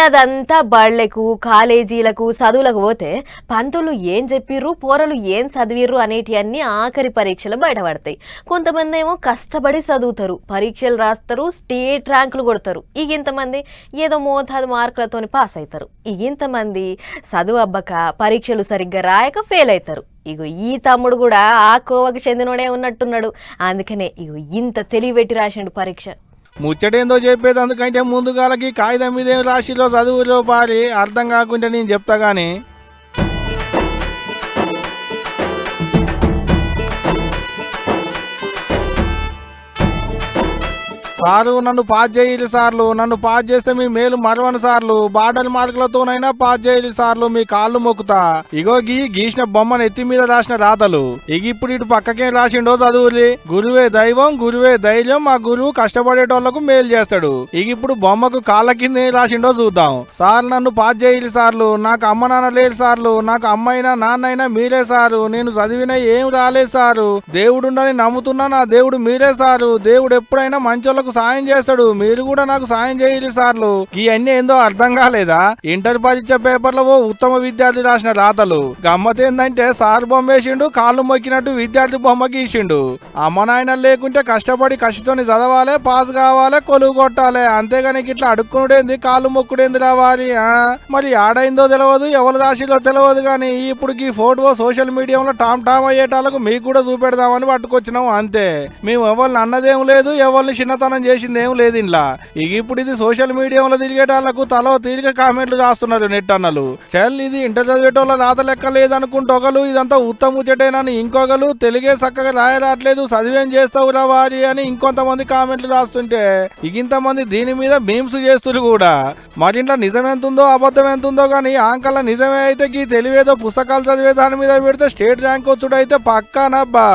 ఏడాదంతా బళ్ళకు కాలేజీలకు చదువులకు పోతే పంతులు ఏం చెప్పిర్రు పోరలు ఏం చదివిర్రు అనేటివన్నీ ఆఖరి పరీక్షలు బయటపడతాయి. కొంతమంది ఏమో కష్టపడి చదువుతారు, పరీక్షలు రాస్తారు, స్టేట్ ర్యాంకులు కొడతారు. ఇంతమంది ఏదో మోతాదు మార్కులతోని పాస్ అవుతారు. ఇంతమంది చదువు అబ్బక పరీక్షలు సరిగ్గా రాయక ఫెయిల్ అవుతారు. ఈ తమ్ముడు కూడా ఆ కోవకు చెందినోడే ఉన్నట్టున్నాడు. అందుకనే ఇంత తెలివిపెట్టి రాసిండు పరీక్ష. ముచ్చటేందో చెప్పేది అందుకంటే ముందుగాలకి కాగితం మీద రాశిలో చదువులో పారి అర్థం కాకుండా నేను చెప్తా గానీ సారు నన్ను పాస్ చేయాలి సార్లు, నన్ను పాస్ చేస్తే మీ మేలు మరవని సార్లు, బాటల్ మార్కులతోనైనా పాస్ చేయాలి సార్లు, మీ కాళ్ళు మొక్కుతా. గీసిన బొమ్మను ఎత్తి మీద రాసిన రాతలు ఇప్పుడు ఇటు పక్కకే రాసిండో చదువులి. గురువే దైవం గురువే ధైర్యం, మా గురువు కష్టపడేటోళ్లకు మేలు చేస్తాడు. ఇప్పుడు బొమ్మకు కాళ్ళ కింద రాసిండో చూద్దాం. సార్ నన్ను పాస్ చేయాలి సార్లు, నాకు అమ్మ నాన్న లేరు సార్లు, నాకు అమ్మైనా నాన్నైనా మీరే సారు, నేను చదివినా ఏం రాలేదు సారు, దేవుడుండని నమ్ముతున్నా, నా దేవుడు మీరే సారు, దేవుడు ఎప్పుడైనా మంచోళ్ళకు సాయం చేస్తాడు, మీరు కూడా నాకు సాయం చేయాలి సార్లు. ఇవన్నీ ఏందో అర్థం కాలేదా? ఇంటర్ పరీక్ష పేపర్లో ఉత్తమ విద్యార్థి రాసిన రాతలు. గమ్మత్ ఏందంటే సార్ బొమ్మ వేసిండు, కాళ్ళు మొక్కినట్టు విద్యార్థి బొమ్మ గీసిండు. అమ్మ నాయన లేకుంటే కష్టపడి కష్టతోని చదవాలి, పాస్ కావాలి, కొలువు కొట్టాలి. అంతేగాని ఇట్లా అడుక్కునుడేంది, కాళ్ళు మొక్కుడేంది రావాలి. మరి ఆడైందో తెలియదు, ఎవరు రాసిలో తెలియదు. కానీ ఇప్పుడు ఈ ఫోటో సోషల్ మీడియాలో టామ్ అయ్యేటాలకు మీకు కూడా చూపెడదామని పట్టుకొచ్చినాం అంతే. మేము ఎవరిని అన్నదేం లేదు, ఎవరిని చిన్నతనం చేసింది ఏం లేదు ఇంట్లో. ఇప్పుడు ఇది సోషల్ మీడియాలో తిరిగేటాళ్లకు తలో తీరిక కామెంట్లు రాస్తున్నారు నెట్ అన్నలు. చల్ ఇది ఇంటర్ చదివేటోళ్ళ రాత లెక్క లేదనుకుంటోగలు, ఇదంతా ఉత్తముచ్చటేనని ఇంకొకరు, తెలుగే చక్కగా రాయరాట్లేదు, చదివేం చేస్తావు రా వారి అని ఇంకొంతమంది కామెంట్లు రాస్తుంటే ఇంతమంది దీని మీద మీమ్స్ చేస్తున్నారు కూడా. మరింట్లో నిజం ఎంతుందో అబద్ధం ఎంతుందో కానీ ఆంకల నిజమే అయితే ఈ తెలివేదో పుస్తకాలు చదివే దాని మీద పెడితే స్టేట్ ర్యాంక్ వచ్చుడైతే పక్కానబ్బా.